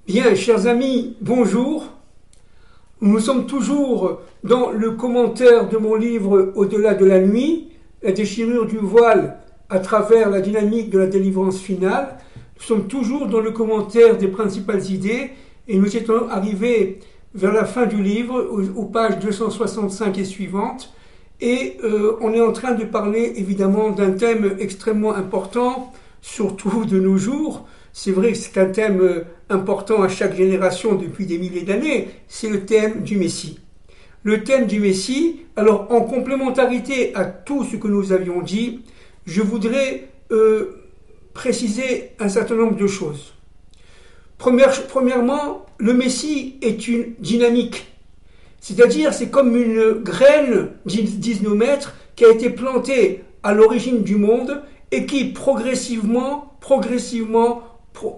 Bien, chers amis, bonjour. Nous sommes toujours dans le commentaire de mon livre Au-delà de la nuit, la déchirure du voile à travers la dynamique de la délivrance finale. Nous sommes toujours dans le commentaire des principales idées et nous étions arrivés vers la fin du livre, aux pages 265 et suivantes. Et on est en train de parler évidemment d'un thème extrêmement important, surtout de nos jours. C'est vrai que c'est un thème important à chaque génération depuis des milliers d'années, c'est le thème du Messie. Le thème du Messie, alors en complémentarité à tout ce que nous avions dit, je voudrais préciser un certain nombre de choses. Premièrement, le Messie est une dynamique. C'est-à-dire, c'est comme une graine, disent nos maîtres, qui a été plantée à l'origine du monde et qui progressivement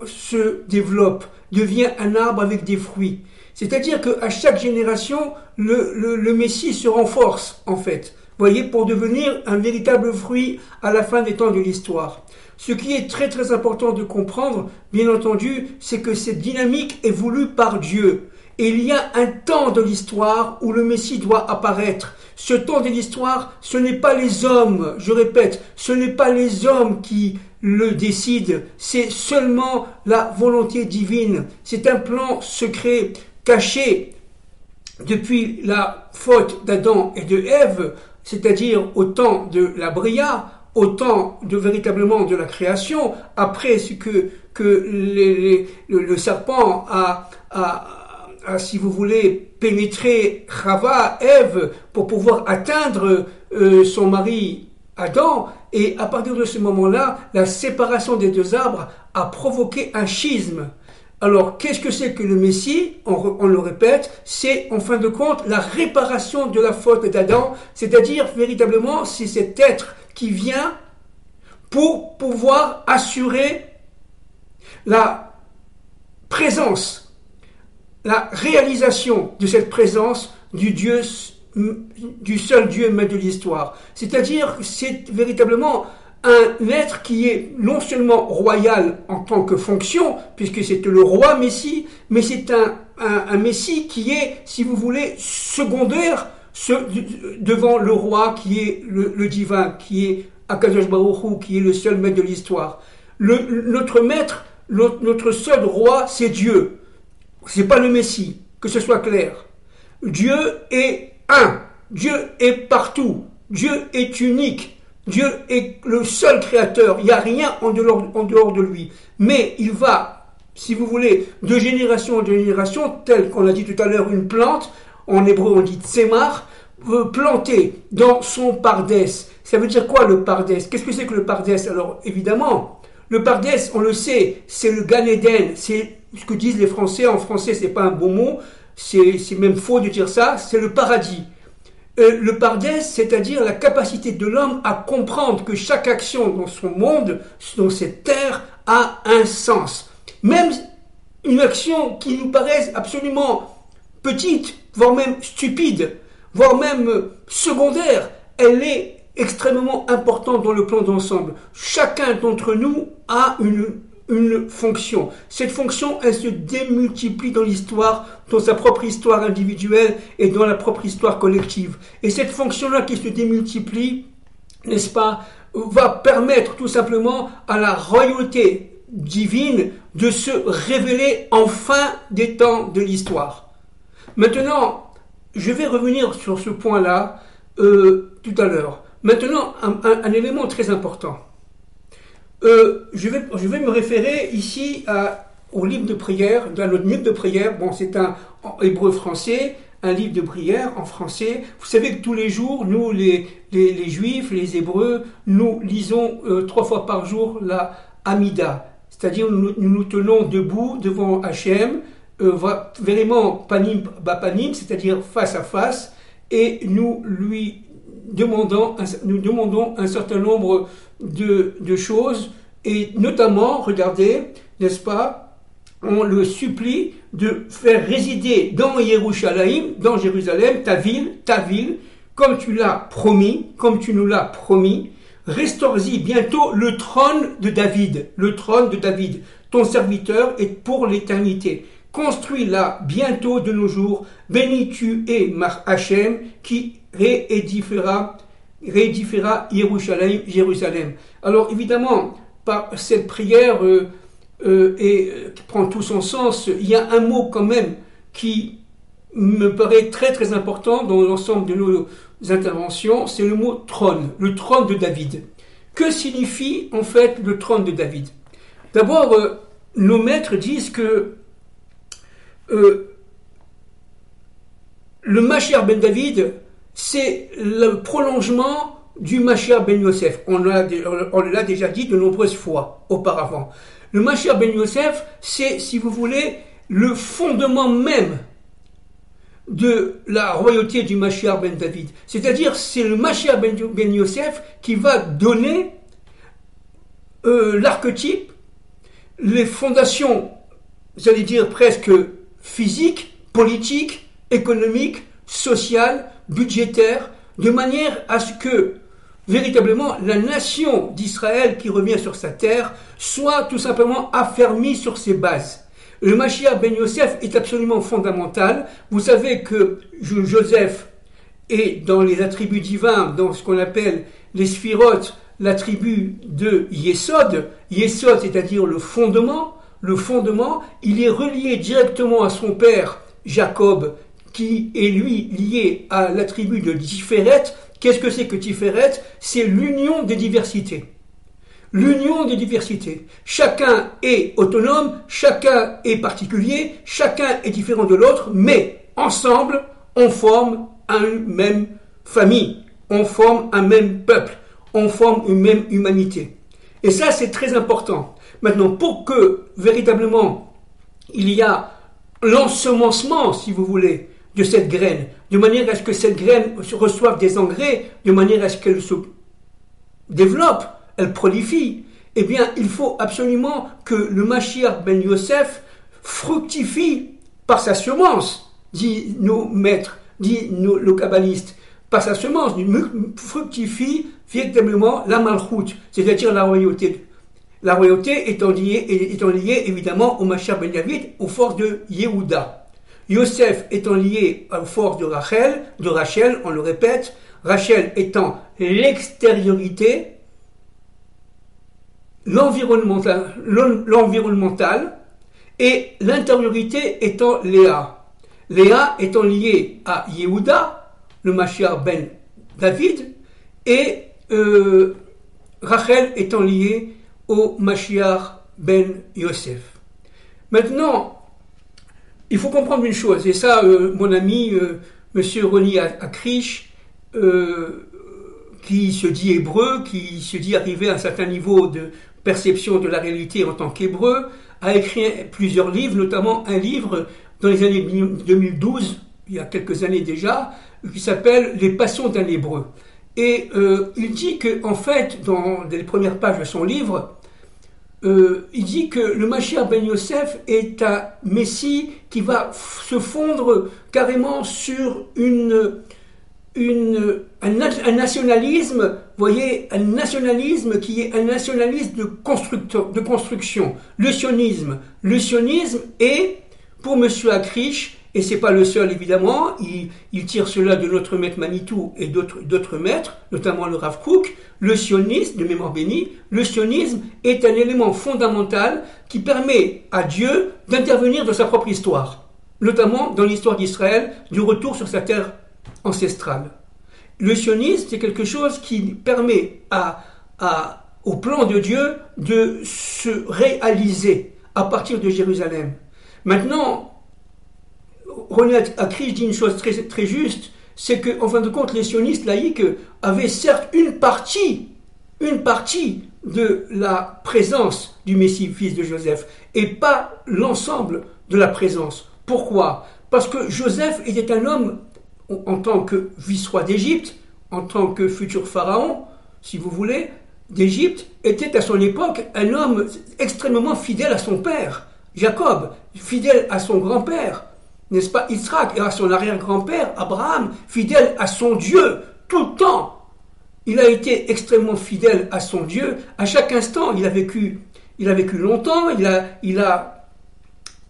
se développe, devient un arbre avec des fruits. C'est-à-dire qu'à chaque génération, le Messie se renforce, en fait. Vous voyez, pour devenir un véritable fruit à la fin des temps de l'histoire. Ce qui est très très important de comprendre, bien entendu, c'est que cette dynamique est voulue par Dieu. Et il y a un temps de l'histoire où le Messie doit apparaître. Ce temps de l'histoire, ce n'est pas les hommes, je répète, ce n'est pas les hommes qui le décident, c'est seulement la volonté divine. C'est un plan secret, caché depuis la faute d'Adam et de Ève, c'est-à-dire au temps de la Bria, au temps véritablement de la création, après ce que le serpent a, si vous voulez, pénétré Chava, Ève, pour pouvoir atteindre son mari Adam, et à partir de ce moment-là, la séparation des deux arbres a provoqué un schisme. Alors, qu'est-ce que c'est que le Messie? On le répète, c'est en fin de compte la réparation de la faute d'Adam, c'est-à-dire véritablement c'est cet être qui vient pour pouvoir assurer la présence, la réalisation de cette présence du seul Dieu maître de l'histoire. C'est-à-dire que c'est véritablement un être qui est non seulement royal en tant que fonction, puisque c'est le roi Messie, mais c'est un Messie qui est, si vous voulez, secondaire devant le roi qui est le divin, qui est Akadosh Baruch Hu, qui est le seul maître de l'histoire. Notre maître, notre seul roi, c'est Dieu. C'est pas le Messie, que ce soit clair. Dieu est un. Dieu est partout. Dieu est unique. Dieu est le seul créateur. Il n'y a rien en dehors de lui. Mais il va, si vous voulez, de génération en génération, tel qu'on l'a dit tout à l'heure, une plante, en hébreu on dit tsemar, planter dans son pardès. Ça veut dire quoi le pardès? Qu'est-ce que c'est que le pardès? Alors évidemment, le pardès, on le sait, c'est le Gan Eden, c'est ce que disent les Français. En français, c'est pas un bon mot, c'est même faux de dire ça, c'est le paradis. Le pardès, c'est-à-dire la capacité de l'homme à comprendre que chaque action dans son monde, dans cette terre, a un sens. Même une action qui nous paraisse absolument petite, voire même stupide, voire même secondaire, elle est extrêmement importante dans le plan d'ensemble. Chacun d'entre nous a une fonction. Cette fonction, elle se démultiplie dans l'histoire, dans sa propre histoire individuelle et dans la propre histoire collective. Et cette fonction-là qui se démultiplie, n'est-ce pas, va permettre tout simplement à la royauté divine de se révéler en fin des temps de l'histoire. Maintenant, je vais revenir sur ce point-là tout à l'heure. Maintenant, un élément très important. Je vais me référer ici au livre de prière, dans notre livre de prière. Bon, c'est en hébreu français, un livre de prière en français. Vous savez que tous les jours, nous, les Juifs, les Hébreux, nous lisons 3 fois par jour la Amida. C'est-à-dire, nous tenons debout devant Hachem, vraiment panim bapanim, c'est-à-dire face à face, et nous demandons un certain nombre de choses, et notamment, regardez, n'est-ce pas, on le supplie de faire résider dans Yerushalayim, dans Jérusalem, ta ville, comme tu l'as promis, comme tu nous l'as promis, restaure-y bientôt le trône de David, ton serviteur, et pour l'éternité. construis-la bientôt de nos jours. Béni tu es, Hachem, qui réédifiera Jérusalem. Alors évidemment, par cette prière qui prend tout son sens, il y a un mot quand même qui me paraît très très important dans l'ensemble de nos interventions, c'est le mot trône, le trône de David. Que signifie en fait le trône de David? D'abord, nos maîtres disent que le Mashiach ben David, c'est le prolongement du Mashiach ben Yosef. On l'a déjà dit de nombreuses fois auparavant. Le Mashiach ben Yosef, c'est, si vous voulez, le fondement même de la royauté du Mashiach ben David. C'est-à-dire, c'est le Mashiach ben Yosef qui va donner l'archétype, les fondations, j'allais dire presque physiques, politiques, économiques, sociales, budgétaires, de manière à ce que véritablement la nation d'Israël qui revient sur sa terre soit tout simplement affermie sur ses bases. Le Mashiach ben Yosef est absolument fondamental. Vous savez que Joseph est dans les attributs divins, dans ce qu'on appelle les sphirotes, l'attribut de Yesod. Yesod, c'est-à-dire le fondement, il est relié directement à son père Jacob, qui est lui lié à l'attribut de Tiferet. Qu'est-ce que c'est que Tiferet? C'est l'union des diversités. L'union des diversités. Chacun est autonome, chacun est particulier, chacun est différent de l'autre, mais ensemble, on forme une même famille, on forme un même peuple, on forme une même humanité. Et ça, c'est très important. Maintenant, pour que véritablement il y a l'ensemencement, si vous voulez, de cette graine, de manière à ce que cette graine reçoive des engrais, de manière à ce qu'elle se développe, elle prolifie, eh bien, il faut absolument que le Mashiach ben Yosef fructifie par sa semence, dit nos maîtres, dit le kabbaliste, par sa semence, fructifie véritablement la malchoute, c'est-à-dire la royauté. La royauté étant liée évidemment au Mashiach ben David, aux forces de Yehuda. Yosef étant lié aux forces de Rachel, on le répète, Rachel étant l'extériorité, l'environnemental, et l'intériorité étant Léa. Léa étant liée à Yehuda, le Mashiach ben David, et Rachel étant liée au Mashiach ben Yosef. Maintenant, il faut comprendre une chose, et ça, mon ami, monsieur Roni Akrish, qui se dit hébreu, qui se dit arriver à un certain niveau de perception de la réalité en tant qu'hébreu, a écrit plusieurs livres, notamment un livre dans les années 2012, il y a quelques années déjà, qui s'appelle « Les passions d'un hébreu ». Et il dit que, en fait, dans les premières pages de son livre, il dit que le Mashiach ben Yosef est un messie qui va se fondre carrément sur un nationalisme, voyez, un nationalisme qui est un nationalisme de construction. Le sionisme est, pour M. Akrish, et c'est pas le seul évidemment, il tire cela de notre maître Manitou et d'autres maîtres, notamment le Rav Kook, le sionisme, de mémoire bénie, le sionisme est un élément fondamental qui permet à Dieu d'intervenir dans sa propre histoire, notamment dans l'histoire d'Israël, du retour sur sa terre ancestrale. Le sionisme, c'est quelque chose qui permet au plan de Dieu de se réaliser à partir de Jérusalem. Maintenant, René Akrish dit une chose très, très juste, c'est qu'en fin de compte, les sionistes laïcs avaient certes une partie de la présence du Messie, fils de Joseph, et pas l'ensemble de la présence. Pourquoi? Parce que Joseph était un homme, en tant que vice-roi d'Égypte, en tant que futur pharaon, si vous voulez, d'Égypte, était à son époque un homme extrêmement fidèle à son père, Jacob, fidèle à son grand-père, n'est-ce pas, Israël, et à son arrière-grand-père, Abraham, fidèle à son Dieu, tout le temps. Il a été extrêmement fidèle à son Dieu, à chaque instant. Il a vécu longtemps, il a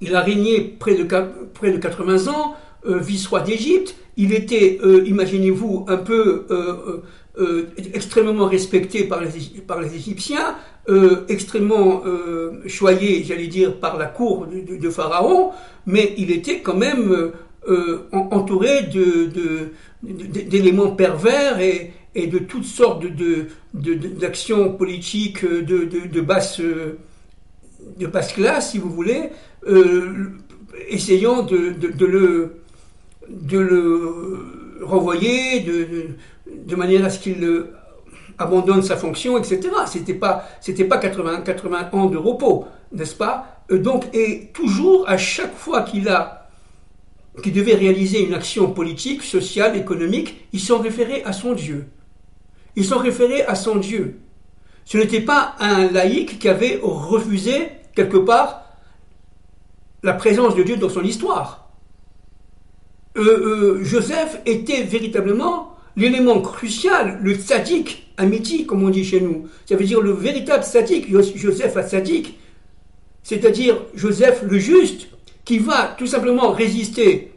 il a régné près de 80 ans, vice-roi d'Égypte. Il était, imaginez-vous, un peu extrêmement respecté par les Égyptiens, extrêmement choyé, j'allais dire, par la cour de Pharaon, mais il était quand même entouré d'éléments pervers et de toutes sortes d'actions politiques de basse classe, si vous voulez, essayant de le renvoyer de manière à ce qu'il abandonne sa fonction, etc. C'était pas 80 ans de repos, n'est-ce pas? Donc, et toujours, à chaque fois qu'il devait réaliser une action politique, sociale, économique, il s'en référait à son Dieu. Il s'en référait à son Dieu. Ce n'était pas un laïc qui avait refusé, quelque part, la présence de Dieu dans son histoire. Joseph était véritablement l'élément crucial, le tzaddik amiti, comme on dit chez nous. Ça veut dire le véritable tzaddik, Joseph tzaddik, c'est-à-dire Joseph le juste, qui va tout simplement résister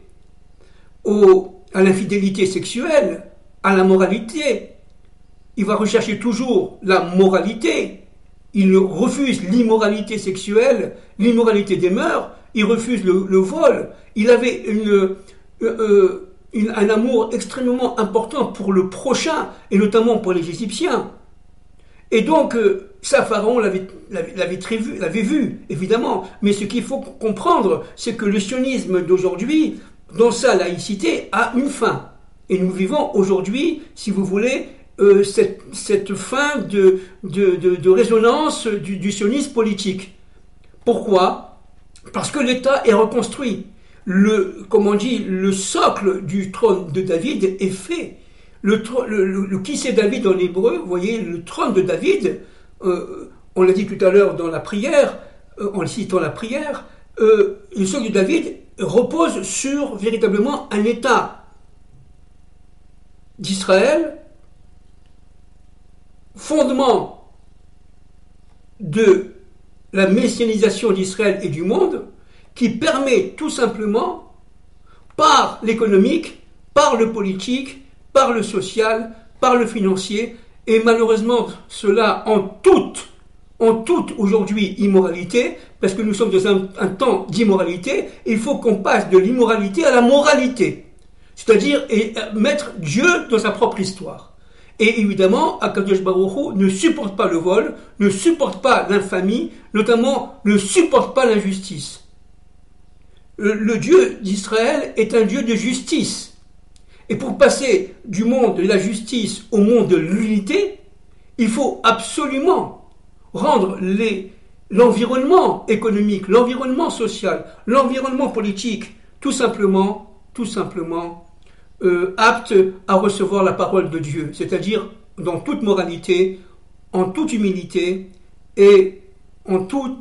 à l'infidélité sexuelle, à la moralité. Il va rechercher toujours la moralité. Il refuse l'immoralité sexuelle, l'immoralité des mœurs. Il refuse le vol. Il avait un amour extrêmement important pour le prochain, et notamment pour les Égyptiens. Et donc, ça, Pharaon l'avait vu, évidemment. Mais ce qu'il faut comprendre, c'est que le sionisme d'aujourd'hui, dans sa laïcité, a une fin. Et nous vivons aujourd'hui, si vous voulez, cette fin de résonance du sionisme politique. Pourquoi? Parce que l'État est reconstruit. Le socle du trône de David est fait. Le qui c'est David en hébreu, vous voyez, le trône de David, on l'a dit tout à l'heure dans la prière, en citant la prière, le socle de David repose sur véritablement un État d'Israël, fondement de la messianisation d'Israël et du monde, qui permet tout simplement, par l'économique, par le politique, par le social, par le financier, et malheureusement cela en toute aujourd'hui immoralité, parce que nous sommes dans un temps d'immoralité, il faut qu'on passe de l'immoralité à la moralité, c'est-à-dire mettre Dieu dans sa propre histoire. Et évidemment, Akadosh Baruch Hu ne supporte pas le vol, ne supporte pas l'infamie, notamment ne supporte pas l'injustice. Le Dieu d'Israël est un Dieu de justice. Et pour passer du monde de la justice au monde de l'unité, il faut absolument rendre l'environnement économique, l'environnement social, l'environnement politique, tout simplement apte à recevoir la parole de Dieu, c'est-à-dire dans toute moralité, en toute humilité et en tout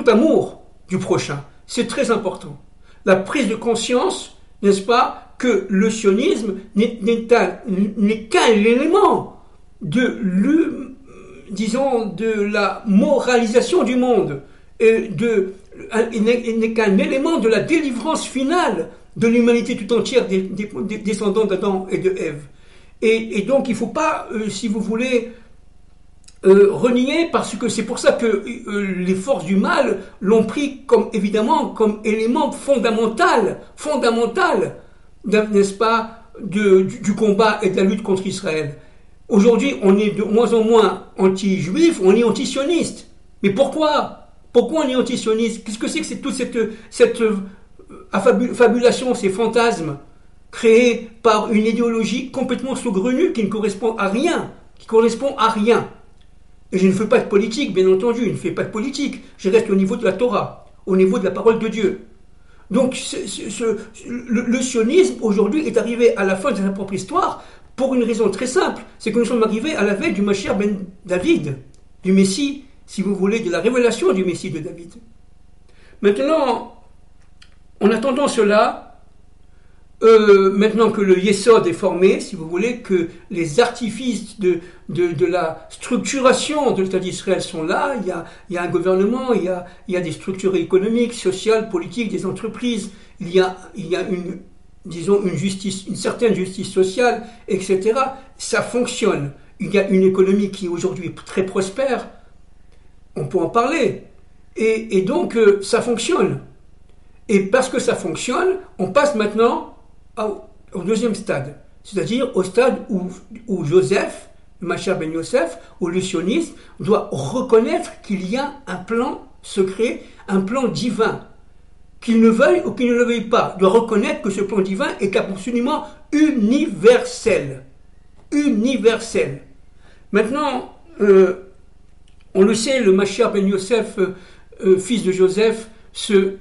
amour du prochain. C'est très important. La prise de conscience, n'est-ce pas, que le sionisme n'est qu'un élément de la moralisation du monde, il n'est qu'un élément de la délivrance finale de l'humanité tout entière des descendants d'Adam et de Ève. Et donc il ne faut pas, si vous voulez, renier, parce que c'est pour ça que les forces du mal l'ont pris évidemment comme élément fondamental, n'est-ce pas, du combat et de la lutte contre Israël. Aujourd'hui, on est de moins en moins anti-juif, on est anti-sioniste. Mais pourquoi on est anti-sioniste? Qu'est-ce que c'est toute cette fabulation, ces fantasmes créés par une idéologie complètement saugrenue qui ne correspond à rien, Et je ne fais pas de politique, bien entendu, je ne fais pas de politique. Je reste au niveau de la Torah, au niveau de la parole de Dieu. Donc, le sionisme, aujourd'hui, est arrivé à la fin de sa propre histoire pour une raison très simple. C'est que nous sommes arrivés à la veille du Mashiach ben David, du Messie, si vous voulez, de la révélation du Messie de David. Maintenant, en attendant cela, maintenant que le Yesod est formé, si vous voulez, que les artifices de la structuration de l'État d'Israël sont là, il y a un gouvernement, il y a des structures économiques, sociales, politiques, des entreprises, il y a une justice, une certaine justice sociale, etc. Ça fonctionne. Il y a une économie qui est aujourd'hui très prospère, on peut en parler. Et donc, ça fonctionne. Et parce que ça fonctionne, on passe maintenant au deuxième stade, c'est-à-dire au stade où Joseph, le Mashiach ben Yosef, ou le sionisme, doit reconnaître qu'il y a un plan secret, un plan divin, qu'il ne veuille ou qu'il ne le veuille pas, doit reconnaître que ce plan divin est absolument universel. Universel. Maintenant, on le sait, le Mashiach ben Yosef, fils de Joseph, se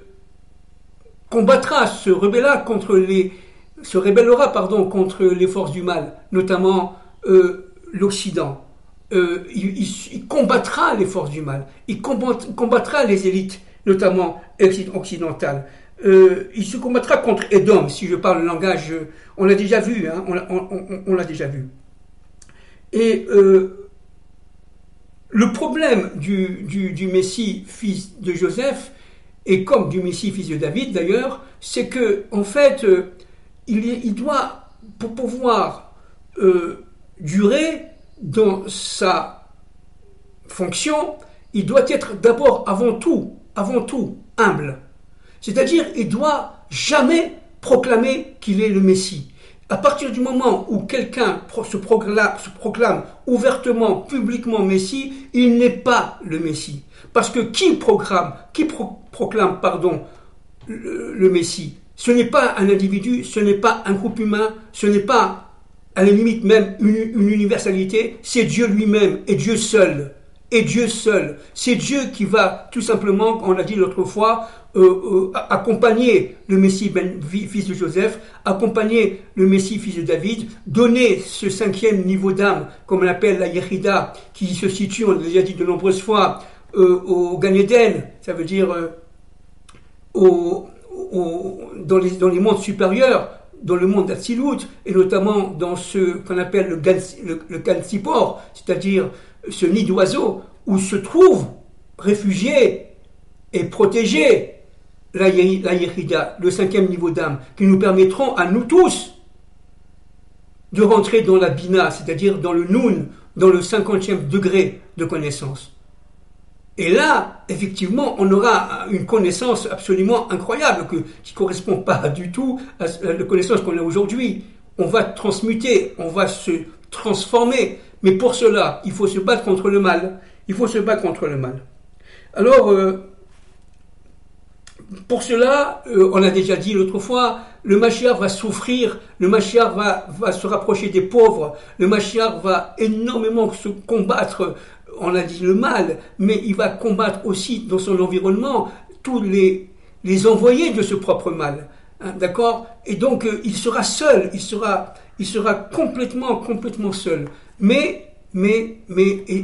rebellera contre les forces du mal, notamment l'Occident. Il combattra les forces du mal, il combattra les élites, notamment occidentales. Il se combattra contre Édom, si je parle le langage, on l'a déjà vu, hein, on l'a déjà vu. Et le problème du Messie, fils de Joseph, et comme du Messie, fils de David d'ailleurs, c'est que en fait, il doit, pour pouvoir durer dans sa fonction, il doit être d'abord, avant tout, humble. C'est-à-dire, il doit jamais proclamer qu'il est le Messie. À partir du moment où quelqu'un se proclame ouvertement, publiquement Messie, il n'est pas le Messie. Parce que qui proclame, le Messie, ce n'est pas un individu, ce n'est pas un groupe humain, ce n'est pas, à la limite même, une universalité, c'est Dieu lui-même, et Dieu seul. Et Dieu seul. C'est Dieu qui va, tout simplement, on l'a dit l'autre fois, accompagner le Messie, fils de Joseph, accompagner le Messie, fils de David, donner ce 5e niveau d'âme, comme on l'appelle la Yechida, qui se situe, on l'a déjà dit de nombreuses fois, au Gan Eden, ça veut dire dans les mondes supérieurs, dans le monde d'Atsilut, et notamment dans ce qu'on appelle le Gan Tzipor, c'est-à-dire ce nid d'oiseau, où se trouve réfugié et protégé la Yechida, le 5e niveau d'âme, qui nous permettront à nous tous de rentrer dans la Bina, c'est-à-dire dans le Noun, dans le 50e degré de connaissance. Et là, effectivement, on aura une connaissance absolument incroyable, qui ne correspond pas du tout à la connaissance qu'on a aujourd'hui. On va transmuter, on va se transformer, mais pour cela, il faut se battre contre le mal. Il faut se battre contre le mal. Alors, pour cela, on a déjà dit l'autre fois, le Mashiach va souffrir, le Mashiach va se rapprocher des pauvres, le Mashiach va énormément se combattre, on a dit le mal, mais il va combattre aussi dans son environnement tous les envoyés de ce propre mal. Hein, d'accord ? Et donc, il sera seul, il sera complètement seul. Mais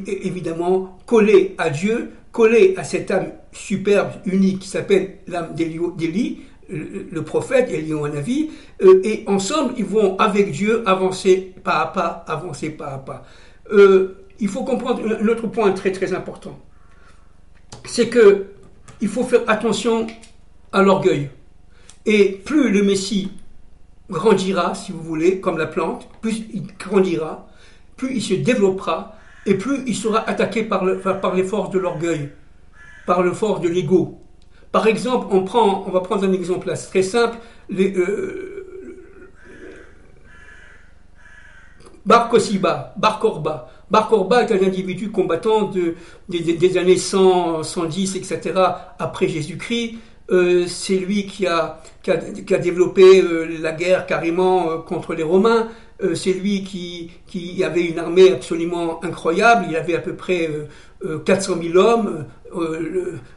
évidemment, collé à Dieu, collé à cette âme superbe, unique, qui s'appelle l'âme d'Élie, le prophète, Élie ou Hanavi, et ensemble, ils vont, avec Dieu, avancer pas à pas. Il faut comprendre un autre point très très important. C'est que il faut faire attention à l'orgueil. Et plus le Messie grandira, si vous voulez, comme la plante, plus il grandira, plus il se développera, et plus il sera attaqué par les forces de l'orgueil, par le force de l'ego. Par exemple, on va prendre un exemple là, très simple, Bar Kossiba, Bar Korba. Bar Korba est un individu combattant des années 100, 110, etc. après Jésus-Christ. C'est lui qui a développé la guerre carrément contre les Romains. C'est lui qui avait une armée absolument incroyable. Il avait à peu près 400 000 hommes.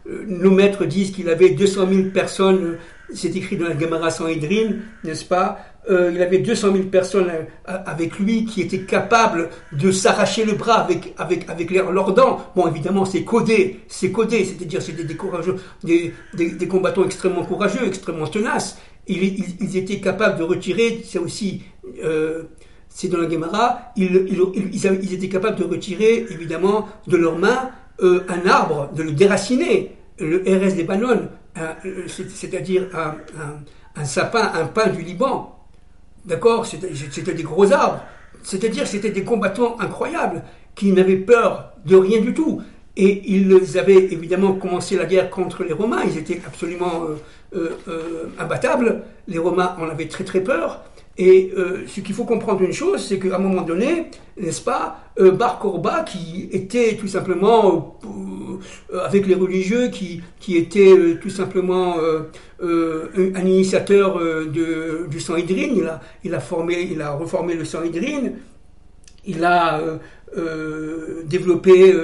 Nos maîtres disent qu'il avait 200 000 personnes c'est écrit dans la Gemara Sanhedrin, n'est-ce pas? Il avait 200 000 personnes avec lui qui étaient capables de s'arracher le bras avec leurs dents. Bon, évidemment, c'est codé, c'est-à-dire c'était des courageux, des combattants extrêmement courageux, extrêmement tenaces. Ils étaient capables de retirer, c'est aussi, c'est dans la Gemara, ils étaient capables de retirer, évidemment, de leurs mains un arbre, de le déraciner, le Erez Lebanon, c'est-à-dire un sapin, un pin du Liban. D'accord? C'était des gros arbres. C'est-à-dire c'était des combattants incroyables qui n'avaient peur de rien du tout. Et ils avaient évidemment commencé la guerre contre les Romains. Ils étaient absolument imbattables. Les Romains en avaient très très peur. Et ce qu'il faut comprendre une chose, c'est qu'à un moment donné, n'est-ce pas, Bar Korba, qui était tout simplement avec les religieux, qui était tout simplement un initiateur du Sanhedrin, il a reformé le Sanhedrin, il a développé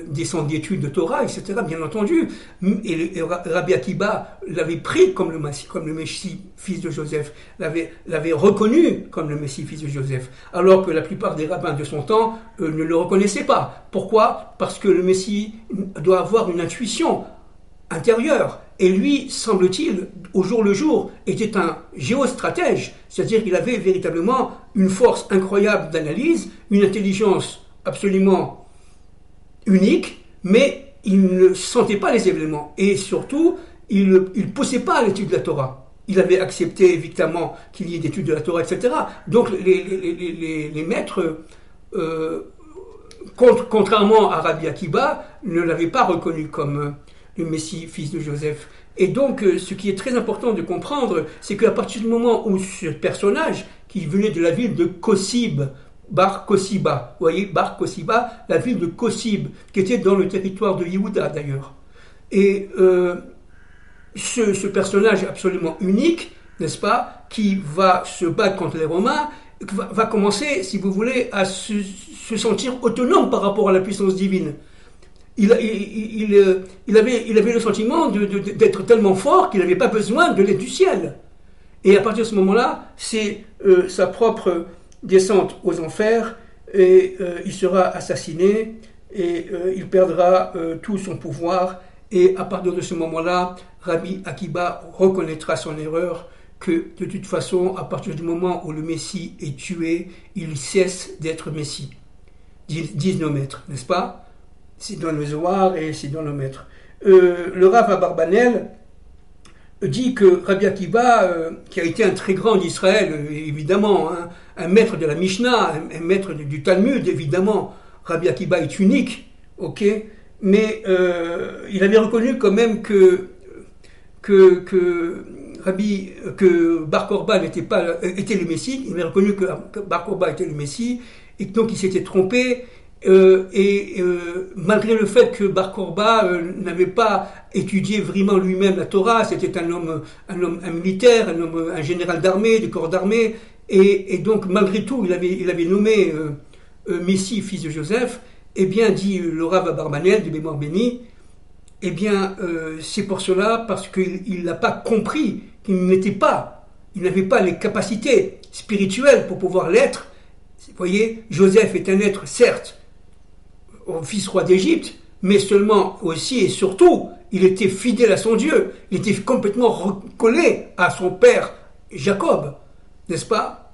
des centres d'études de Torah, etc., bien entendu. Et Rabbi Akiba l'avait pris comme le Messie, fils de Joseph, l'avait reconnu comme le Messie, fils de Joseph, alors que la plupart des rabbins de son temps ne le reconnaissaient pas. Pourquoi? Parce que le Messie doit avoir une intuition intérieure. Et lui, semble-t-il, au jour le jour, était un géostratège, c'est-à-dire qu'il avait véritablement une force incroyable d'analyse, une intelligence absolument unique, mais il ne sentait pas les événements. Et surtout, il ne poussait pas à l'étude de la Torah. Il avait accepté évidemment qu'il y ait d'études de la Torah, etc. Donc les maîtres, contrairement à Rabbi Akiba, ne l'avaient pas reconnu comme le Messie, fils de Joseph. Et donc, ce qui est très important de comprendre, c'est qu'à partir du moment où ce personnage, qui venait de la ville de Kosib, Bar Kosiba, vous voyez, Bar Kosiba, la ville de Kosib, qui était dans le territoire de Yehuda d'ailleurs. Et ce personnage absolument unique, n'est-ce pas, qui va se battre contre les Romains, va commencer, si vous voulez, à se sentir autonome par rapport à la puissance divine. Il avait le sentiment d'être tellement fort qu'il n'avait pas besoin de l'aide du ciel. Et à partir de ce moment-là, c'est sa propre descente aux enfers, et il sera assassiné, et il perdra tout son pouvoir. Et à partir de ce moment-là, Rabbi Akiba reconnaîtra son erreur, que de toute façon, à partir du moment où le Messie est tué, il cesse d'être Messie. Disent nos maîtres, n'est-ce pas? C'est dans le Zohar et c'est dans nos maîtres. Le Rav Abarbanel dit que Rabbi Akiba, qui a été un très grand d'Israël, évidemment, hein, un maître de la Mishnah, un maître du Talmud, évidemment, Rabbi Akiba est unique, ok, mais il avait reconnu quand même que Bar Korba était le Messie. Il avait reconnu que Bar Korba était le Messie, et donc il s'était trompé. Malgré le fait que Bar Korba n'avait pas étudié vraiment lui-même la Torah, c'était un militaire, un général d'armée, du corps d'armée, et donc malgré tout, il avait nommé Messie, fils de Joseph. Eh bien, dit le Rav Abarbanel, de mémoire bénie, eh bien, c'est pour cela, parce qu'il n'a pas compris qu'il n'avait pas les capacités spirituelles pour pouvoir l'être. Vous voyez, Joseph est un être, certes, fils roi d'Égypte, mais seulement aussi et surtout, il était fidèle à son Dieu. Il était complètement recollé à son père Jacob, n'est-ce pas?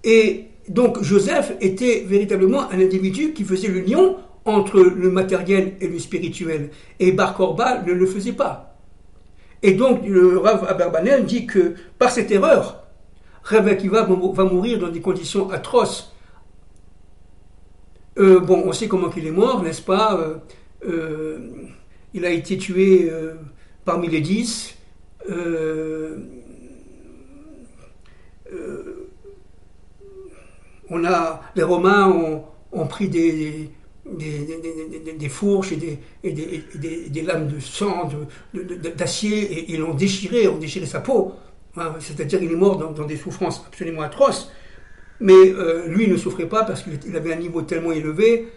Et donc Joseph était véritablement un individu qui faisait le lien entre le matériel et le spirituel. Et Bar Korba ne le faisait pas. Et donc le Rav Abarbanel dit que par cette erreur, Rabbi Akiva va mourir dans des conditions atroces. On sait comment il est mort, n'est-ce pas? Il a été tué parmi les 10. Les Romains ont pris des fourches et des lames de sang, d'acier, et ils ont déchiré sa peau. Hein, c'est-à-dire qu'il est mort dans des souffrances absolument atroces. Mais lui ne souffrait pas parce qu'il avait un niveau tellement élevé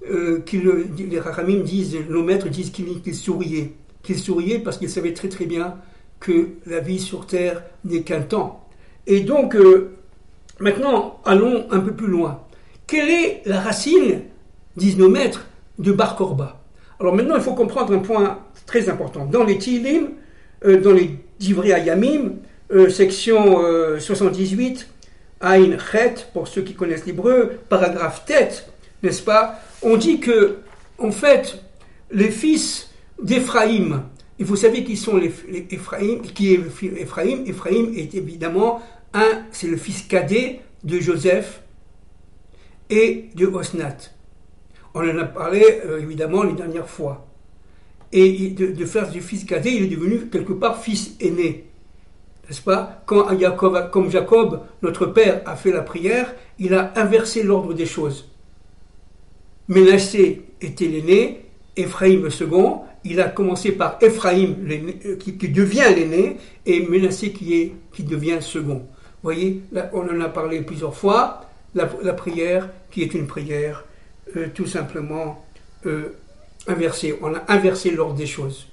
les Rachamim disent, nos maîtres disent qu'il souriait. Qu'il souriait parce qu'il savait très très bien que la vie sur terre n'est qu'un temps. Et donc, maintenant, allons un peu plus loin. Quelle est la racine, disent nos maîtres, de Bar Korba? Alors maintenant, il faut comprendre un point très important. Dans les Tilim, dans les Divrei Hayamim, section 78, Aïn Chet, pour ceux qui connaissent l'hébreu, paragraphe tête, n'est-ce pas? On dit que, en fait, les fils d'Éphraïm, et vous savez qui sont les Éphraïm, qui est Éphraïm? Éphraïm est évidemment c'est le fils cadet de Joseph et de Osnat. On en a parlé évidemment les dernières fois. Et de faire du fils cadet, il est devenu quelque part fils aîné. N'est-ce pas? Comme Jacob, notre père, a fait la prière, il a inversé l'ordre des choses. Ménassé était l'aîné, Éphraïm le second. Il a commencé par Éphraïm qui devient l'aîné et Ménassé qui devient second. Vous voyez, là, on en a parlé plusieurs fois. La prière qui est une prière tout simplement inversée. On a inversé l'ordre des choses.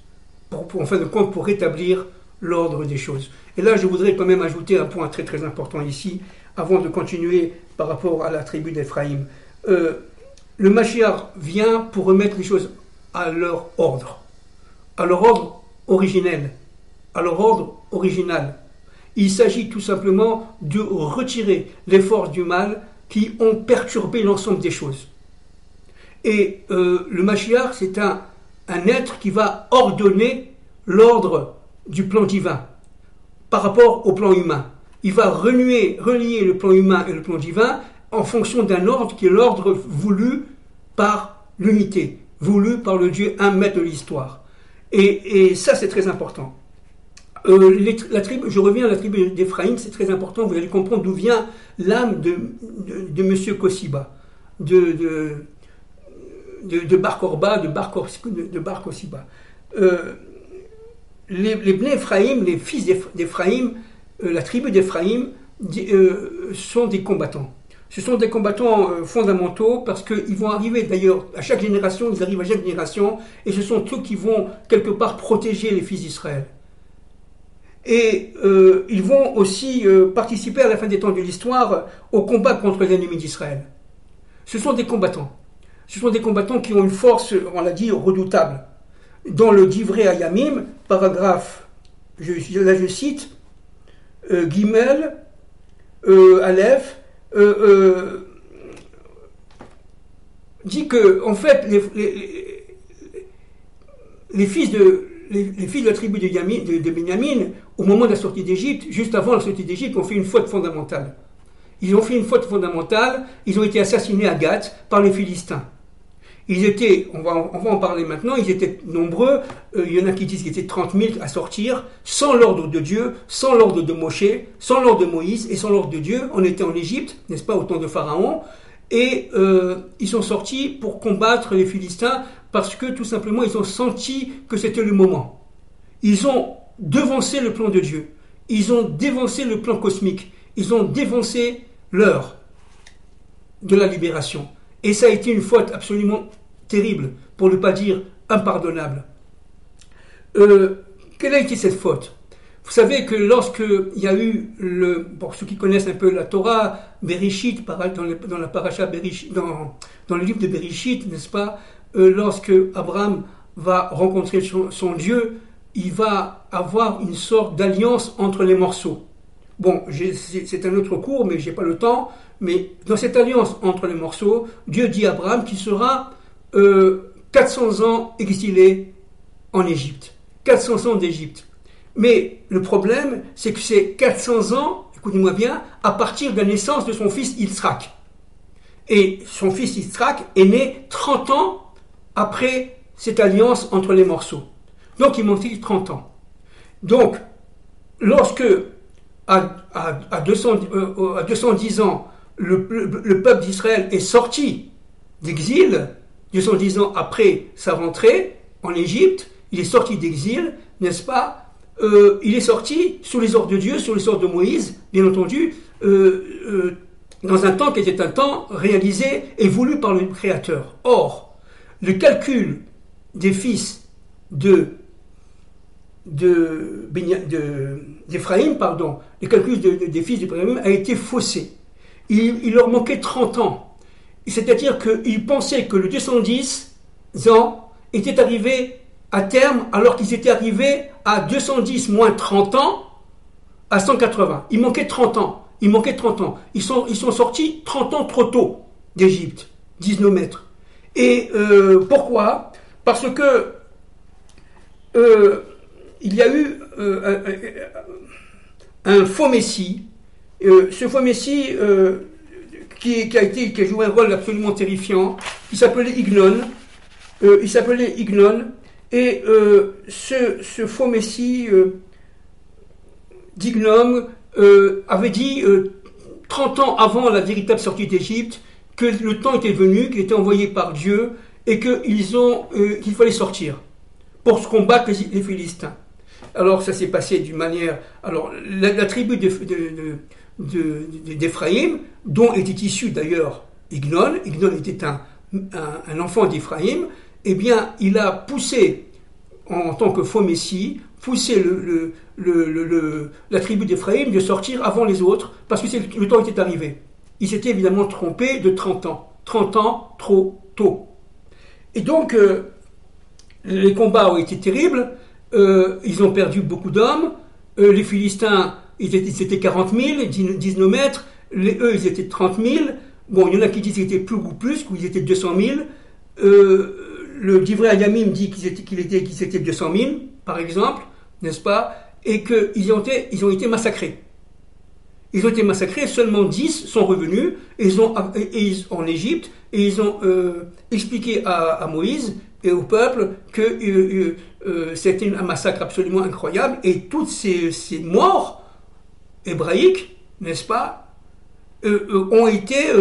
En fin de compte, pour rétablir l'ordre des choses. Et là, je voudrais quand même ajouter un point très très important ici, avant de continuer par rapport à la tribu d'Éphraïm. Le Mashiach vient pour remettre les choses à leur ordre originel, à leur ordre original. Il s'agit tout simplement de retirer les forces du mal qui ont perturbé l'ensemble des choses. Et le Mashiach, c'est un être qui va ordonner l'ordre du plan divin par rapport au plan humain. Il va relier le plan humain et le plan divin en fonction d'un ordre qui est l'ordre voulu par l'unité, voulu par le Dieu un maître de l'histoire. Et ça, c'est très important. Je reviens à la tribu d'Éphraïm, c'est très important, vous allez comprendre d'où vient l'âme de Monsieur Kosiba, de Bar Korba, de Bar Kosiba. Les Bnei Éphraïm, les fils d'Éphraïm, la tribu d'Éphraïm, sont des combattants. Ce sont des combattants fondamentaux parce qu'ils vont arriver d'ailleurs à chaque génération, ils arrivent à chaque génération et ce sont eux qui vont quelque part protéger les fils d'Israël. Et ils vont aussi participer à la fin des temps de l'histoire au combat contre les ennemis d'Israël. Ce sont des combattants. Ce sont des combattants qui ont une force, on l'a dit, redoutable. Dans le Divrei Hayamim, paragraphe, là je cite, Gimel, Aleph, dit que en fait les fils de la tribu de Benyamin, au moment de la sortie d'Égypte, juste avant la sortie d'Égypte, ont fait une faute fondamentale. Ils ont fait une faute fondamentale, ils ont été assassinés à Gath par les Philistins. Ils étaient, on va en parler maintenant, ils étaient nombreux, il y en a qui disent qu'ils étaient 30 000 à sortir, sans l'ordre de Dieu, sans l'ordre de Moshe, sans l'ordre de Moïse et sans l'ordre de Dieu. On était en Égypte, n'est-ce pas, au temps de Pharaon, et ils sont sortis pour combattre les Philistins parce que tout simplement ils ont senti que c'était le moment. Ils ont devancé le plan de Dieu, ils ont dévancé le plan cosmique, ils ont dévancé l'heure de la libération. Et ça a été une faute absolument terrible, pour ne pas dire impardonnable. Quelle a été cette faute? Vous savez que lorsqu'il y a eu, pour ceux qui connaissent un peu la Torah, Bereshit, dans la paracha Bereshit, dans le livre de Bereshit, n'est-ce pas, lorsque Abraham va rencontrer son Dieu, il va avoir une sorte d'alliance entre les morceaux. Bon, c'est un autre cours, mais je n'ai pas le temps. Mais dans cette alliance entre les morceaux, Dieu dit à Abraham qu'il sera 400 ans exilé en Égypte. 400 ans d'Égypte. Mais le problème, c'est que c'est 400 ans, écoutez-moi bien, à partir de la naissance de son fils Yitzhak. Et son fils Yitzhak est né 30 ans après cette alliance entre les morceaux. Donc il manque 30 ans. Donc, lorsque à 210 ans, le peuple d'Israël est sorti d'exil, 210 ans après sa rentrée en Égypte, il est sorti d'exil, n'est-ce pas? Il est sorti sous les ordres de Dieu, sous les ordres de Moïse, bien entendu, dans un temps qui était un temps réalisé et voulu par le Créateur. Or, le calcul des fils d'Éphraïm, le calcul des fils d'Éphraïm a été faussé. Il leur manquait 30 ans. C'est-à-dire qu'ils pensaient que le 210 ans était arrivé à terme alors qu'ils étaient arrivés à 210 moins 30 ans à 180. Il manquait 30 ans. Ils sont sortis 30 ans trop tôt d'Égypte, disent nos maîtres. Et pourquoi ? Parce que il y a eu un faux messie. Ce faux messie qui a joué un rôle absolument terrifiant. Il s'appelait Ignon. Et ce faux messie d'Ignon avait dit 30 ans avant la véritable sortie d'Égypte que le temps était venu, qu'il était envoyé par Dieu et qu'il fallait sortir pour se combattre les Philistins. Alors ça s'est passé d'une manière... Alors la tribu d'Éphraïm, dont était issu d'ailleurs Ignon était un enfant d'Éphraïm, eh bien il a poussé, en tant que faux messie, la tribu d'Éphraïm de sortir avant les autres, parce que le temps était arrivé. Ils s'étaient évidemment trompés de 30 ans. 30 ans trop tôt. Et donc, les combats ont été terribles. Ils ont perdu beaucoup d'hommes. Les Philistins, ils étaient 40 000, disent nos maîtres. Eux, ils étaient 30 000. Bon, il y en a qui disent qu'ils étaient plus, qu'ils étaient 200 000. Le Divrei Hayamim dit qu'ils étaient 200 000, par exemple, n'est-ce pas, et qu'ils ont été massacrés. Ils ont été massacrés, seulement 10 sont revenus en Égypte, et ils ont expliqué à Moïse et au peuple que c'était un massacre absolument incroyable, et toutes ces morts hébraïques, n'est-ce pas, ont été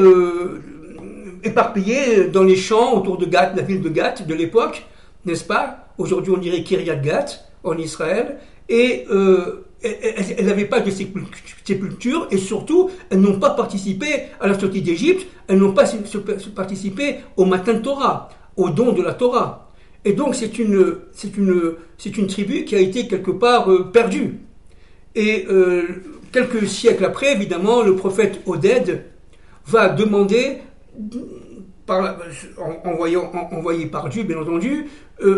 éparpillés dans les champs autour de Gath, la ville de Gath de l'époque, n'est-ce pas? Aujourd'hui, on dirait Kiryat Gath en Israël, et elles n'avaient pas de sépulture, et surtout, elles n'ont pas participé à la sortie d'Égypte, elles n'ont pas participé au matin de Torah, au don de la Torah. Et donc, c'est une tribu qui a été quelque part perdue. Et quelques siècles après, évidemment, le prophète va demander, envoyé par Dieu, bien entendu,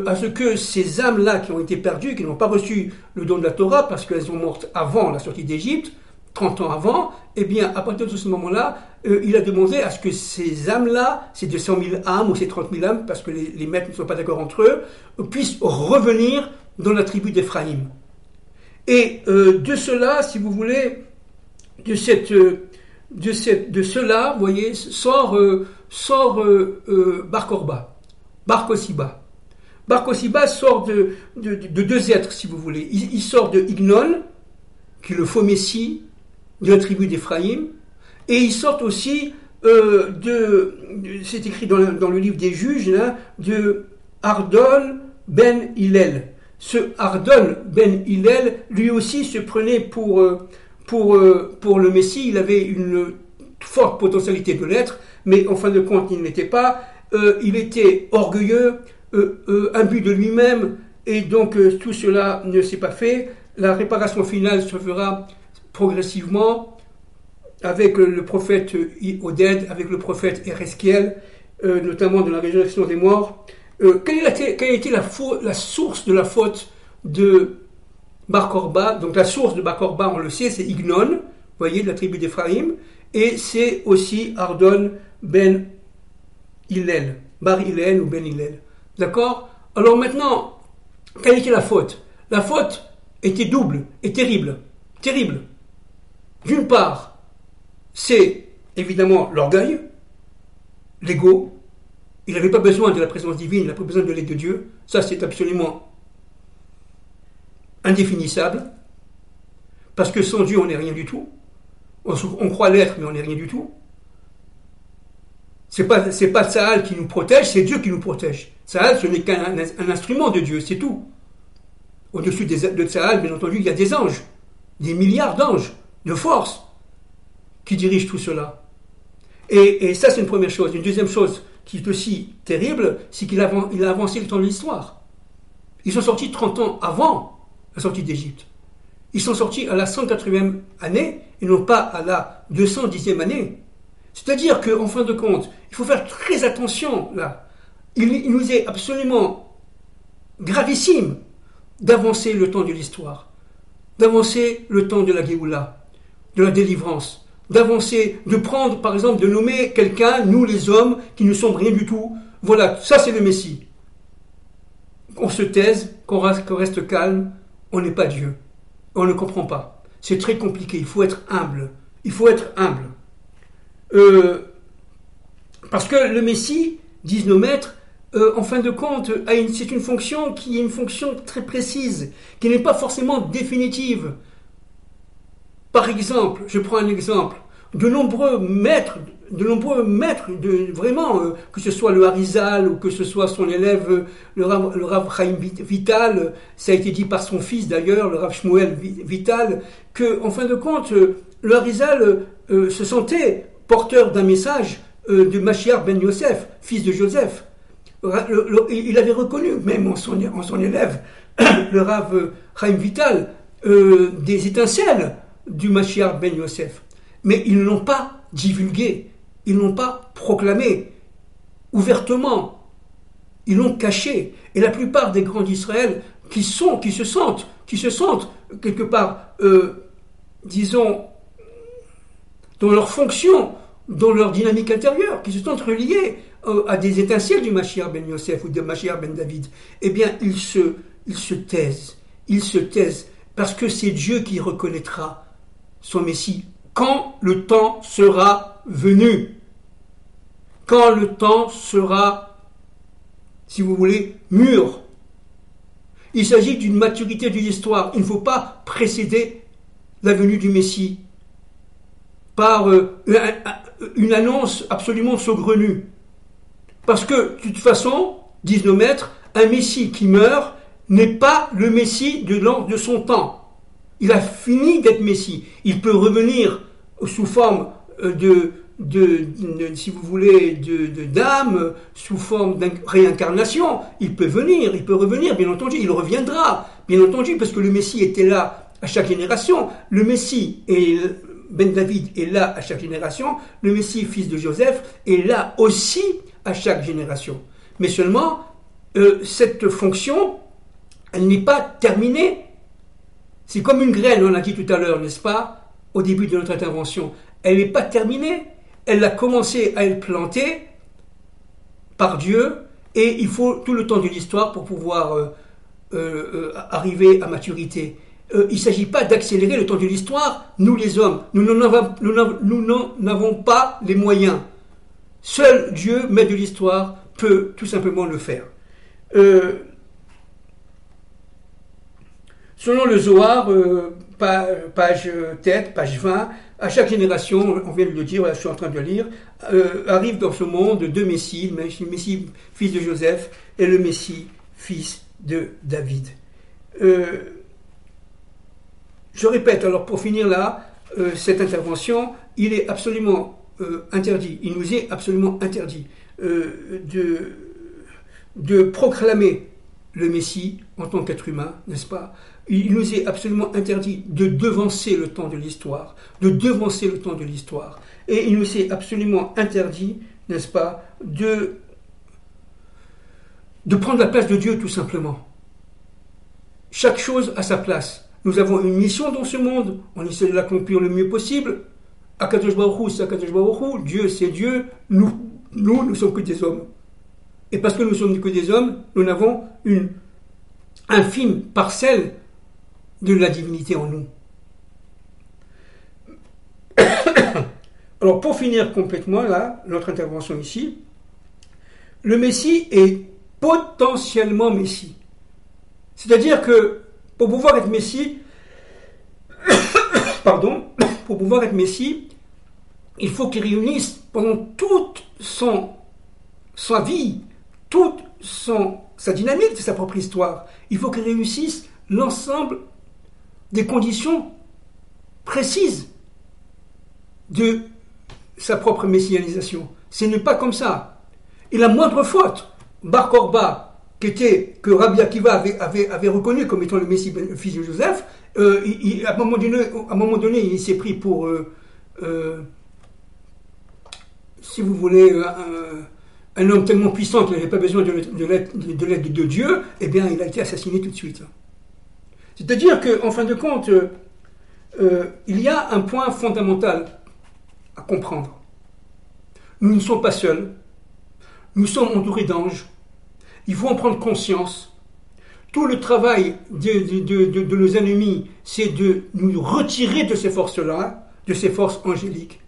à ce que ces âmes-là qui ont été perdues, qui n'ont pas reçu le don de la Torah parce qu'elles sont mortes avant la sortie d'Égypte, 30 ans avant, eh bien, à partir de ce moment-là, il a demandé à ce que ces âmes-là, ces 200 000 âmes ou ces 30 000 âmes, parce que les maîtres ne sont pas d'accord entre eux, puissent revenir dans la tribu d'Éphraïm. Et de cela, si vous voulez, de cela, vous voyez, sort Bar Korba, Bar Kosiba. Bar Kosiba sort de deux êtres, si vous voulez. Il sort de Ignon, qui est le faux messie de la tribu d'Éphraïm, et il sort aussi c'est écrit dans le livre des Juges, là, de Ardon ben Hillel. Ce Ardon ben Hillel, lui aussi se prenait pour le Messie. Il avait une forte potentialité de l'être, mais en fin de compte, il ne l'était pas. Il était orgueilleux, imbu de lui-même, et donc tout cela ne s'est pas fait. La réparation finale se fera progressivement avec le prophète Oded, avec le prophète Ereskiel, notamment de la résurrection des morts. Quelle a été la source de la faute de Bar Korba? Donc la source de Bar Korba, on le sait, c'est Ignon, vous voyez, de la tribu d'Éphraïm, et c'est aussi Ardon ben Hillel, Bar Hillel ou ben Hillel. D'accord? Alors maintenant, quelle était la faute? La faute était double et terrible. Terrible. D'une part, c'est évidemment l'orgueil, l'ego. Il n'avait pas besoin de la présence divine, il n'a pas besoin de l'aide de Dieu. Ça, c'est absolument indéfinissable. Parce que sans Dieu, on n'est rien du tout. On croit l'être, mais on n'est rien du tout. C'est pas Tsahal qui nous protège, c'est Dieu qui nous protège. Tsahal, ce n'est qu'un instrument de Dieu, c'est tout. Au-dessus de Tsahal, bien entendu, il y a des anges, des milliards d'anges, de force, qui dirigent tout cela. Et ça, c'est une première chose. Une deuxième chose qui est aussi terrible, c'est qu'il a avancé le temps de l'histoire. Ils sont sortis 30 ans avant la sortie d'Égypte. Ils sont sortis à la 180e année et non pas à la 210e année. C'est-à-dire qu'en fin de compte, il faut faire très attention là. Il nous est absolument gravissime d'avancer le temps de l'histoire, d'avancer le temps de la Géoula, de la délivrance, d'avancer, de prendre par exemple, de nommer quelqu'un, nous les hommes, qui ne sommes rien du tout. Voilà, ça c'est le Messie. Qu'on se taise, qu'on reste calme, on n'est pas Dieu. On ne comprend pas. C'est très compliqué, il faut être humble. Il faut être humble. Parce que le Messie, disent nos maîtres, en fin de compte, c'est une fonction qui est une fonction très précise, qui n'est pas forcément définitive. Par exemple, je prends un exemple, de nombreux maîtres, vraiment, que ce soit le Harizal ou que ce soit son élève, le Rav Chaim Vital, ça a été dit par son fils d'ailleurs, le Rav Shmuel Vital, que en fin de compte, le Harizal se sentait porteur d'un message de Mashiach ben Yosef, fils de Joseph. Il avait reconnu, même en son élève, le Rav Chaim Vital, des étincelles du Mashiach ben Yosef. Mais ils ne l'ont pas divulgué, ils ne l'ont pas proclamé ouvertement, ils l'ont caché. Et la plupart des grands d'Israël qui se sentent quelque part, disons, dans leur fonction, dans leur dynamique intérieure, qui se sentent reliés à des étincelles du Mashiach ben Yosef ou de Mashiach ben David, eh bien, ils se taisent, parce que c'est Dieu qui reconnaîtra son Messie quand le temps sera venu. Quand le temps sera, si vous voulez, mûr. Il s'agit d'une maturité de l'histoire. Il ne faut pas précéder la venue du Messie par une annonce absolument saugrenue. Parce que, de toute façon, disent nos maîtres, un Messie qui meurt n'est pas le Messie de son temps. Il a fini d'être Messie. Il peut revenir sous forme si vous voulez, d'âme, sous forme de réincarnation. Il peut revenir, bien entendu. Il reviendra, bien entendu, parce que le Messie était là à chaque génération. Le Messie Ben David est là à chaque génération. Le Messie, fils de Joseph, est là aussi à chaque génération. Mais seulement, cette fonction, elle n'est pas terminée. C'est comme une graine, on l'a dit tout à l'heure, n'est-ce pas, au début de notre intervention. Elle n'est pas terminée. Elle a commencé à être plantée par Dieu, et il faut tout le temps de l'histoire pour pouvoir arriver à maturité. Il ne s'agit pas d'accélérer le temps de l'histoire, nous les hommes. Nous n'en avons pas les moyens. Seul Dieu, maître de l'histoire, peut tout simplement le faire. Selon le Zohar, page 20, à chaque génération, on vient de le dire, je suis en train de le lire, arrive dans ce monde deux Messies, le Messie fils de Joseph et le Messie fils de David. Je répète, alors pour finir là, cette intervention, il est absolument interdit, il nous est absolument interdit de proclamer le Messie en tant qu'être humain, n'est-ce pas? Il nous est absolument interdit de devancer le temps de l'histoire, Et il nous est absolument interdit, n'est-ce pas, de prendre la place de Dieu, tout simplement. Chaque chose a sa place. Nous avons une mission dans ce monde, on essaie de l'accomplir le mieux possible. Akadosh Baruch Hu, c'est Akadosh Baruch Hu, Dieu, c'est Dieu, nous ne sommes que des hommes. Et parce que nous ne sommes que des hommes, nous n'avons une infime parcelle de la divinité en nous. Alors pour finir complètement là, notre intervention ici, le Messie est potentiellement Messie. C'est-à-dire que pour pouvoir être Messie, il faut qu'il réunisse pendant toute sa vie, toute sa dynamique de sa propre histoire. Il faut qu'il réussisse l'ensemble des conditions précises de sa propre messianisation. Ce n'est pas comme ça. Et la moindre faute, Bar Korba, que Rabbi Akiva avait reconnu comme étant le Messie, le fils de Joseph, à un moment donné, il s'est pris pour, si vous voulez, un homme tellement puissant qu'il n'avait pas besoin de l'aide de Dieu, eh bien, il a été assassiné tout de suite. C'est-à-dire qu'en fin de compte, il y a un point fondamental à comprendre. Nous ne sommes pas seuls. Nous sommes entourés d'anges. Il faut en prendre conscience. Tout le travail de nos ennemis, c'est de nous retirer de ces forces-là, de ces forces angéliques.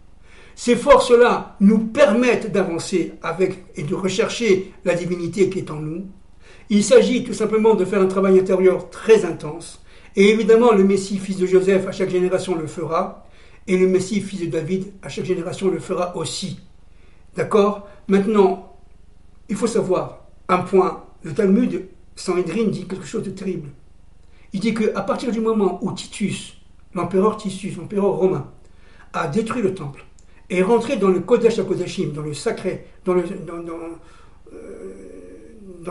Ces forces-là nous permettent d'avancer avec et de rechercher la divinité qui est en nous. Il s'agit tout simplement de faire un travail intérieur très intense. Et évidemment, le Messie, fils de Joseph, à chaque génération le fera. Et le Messie, fils de David, à chaque génération le fera aussi. D'accord ? Maintenant, il faut savoir un point. Le Talmud, Sanhédrin, dit quelque chose de terrible. Il dit qu'à partir du moment où Titus, l'empereur romain, a détruit le temple, et est rentré dans le Kodesh HaKodashim, dans le sacré, dans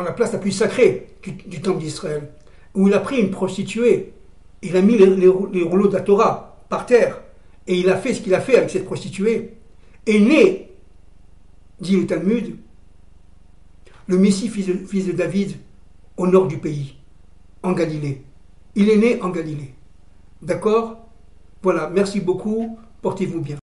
la place la plus sacrée du temple d'Israël, où il a pris une prostituée, il a mis les rouleaux de la Torah par terre, et il a fait ce qu'il a fait avec cette prostituée, est né, dit le Talmud, le Messie, fils de David, au nord du pays, en Galilée. Il est né en Galilée. D'accord ? Voilà, merci beaucoup, portez-vous bien.